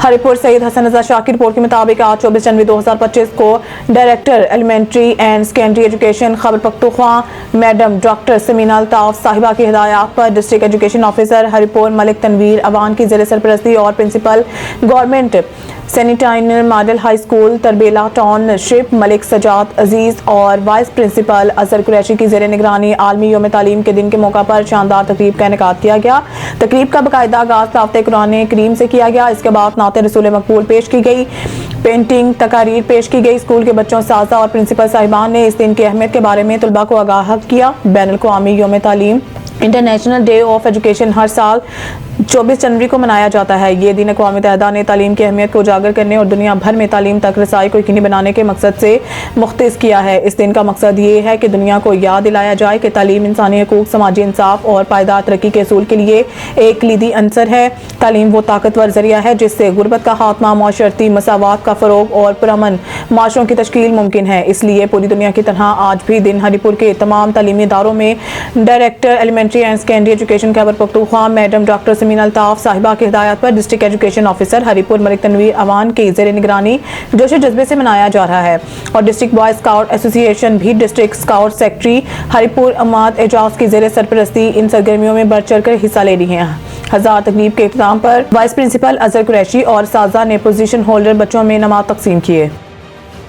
हरिपुर सईद हसन रजा शाह की रिपोर्ट के मुताबिक आज 24 जनवरी 2025 को director elementary and secondary education Khyber Pakhtunkhwa madam doctor Samina Altaf साहिबा की हिदायत पर district education officer Haripur Malik Tanveer Awan की ज़ेर सरपरस्ती और प्रिंसिपल गवर्नमेंट सैनिटाइनर model high school Tarbela township Malik Sajjad Aziz और वाइस प्रिंसिपल अजहर कुरैशी की ज़ेर निगरानी आलमी यौम तालीम के दिन के मौका पर शानदार तकरीब का इनेकाद किया गया। तकरीब का बाकायदा आगाज़ ताफ़ते कुरान करीम से किया गया। इसके बाद नाते रसूल मकबूल पेश की गई, पेंटिंग तकारीर पेश की गई। स्कूल के बच्चों, साज़ा और प्रिंसिपल साहिबान ने इस दिन की अहमियत के बारे में तलबा को आगाह किया। बैनुल अक़वामी यौम तालीम इंटरनेशनल डे ऑफ एजुकेशन हर साल 24 जनवरी को मनाया जाता है। ये दिन अक़वाम मुत्तहिदा ने तालीम की अहमियत को उजागर करने और दुनिया भर में तालीम तक रसाई को यकीनी बनाने के मकसद से मुख्तस किया है। इस दिन का मकसद ये है कि दुनिया को याद दिलाया जाए कि तालीम इंसानी हकूक़, समाजी इंसाफ और पायदार तरक्की के असूल के लिए एक कलीदी अंसर है। तालीम वो ताकतवर ज़रिया है जिससे गुर्बत का खात्मा, माशरती मसावात का फ़रोग़ और पुरअमन माशरों की तश्कील मुमकिन है। इसलिए पूरी दुनिया की तरह आज भी दिन हरिपुर के तमाम तालीमी इदारों में director elementary and secondary education Khyber Pakhtunkhwa madam doctor Samina Altaf साहिबा की हिदायत पर district education officer Haripur Malik Tanveer Awan की ज़ेर निगरानी जोश जज्बे से मनाया जा रहा है। और डिस्ट्रिक्ट बॉय स्काउट एसोसिएशन भी district scout secretary Haripur Amad Ejaz की ज़ेर सरपरस्ती इन सरगर्मियों में बढ़ चढ़ कर हिस्सा ले रही हैं। हजार तकरीब के इख्तिताम पर वाइस प्रिंसिपल अजहर कुरैशी और साजा ने पोजीशन होल्डर बच्चों में नमाज तकसीम किए।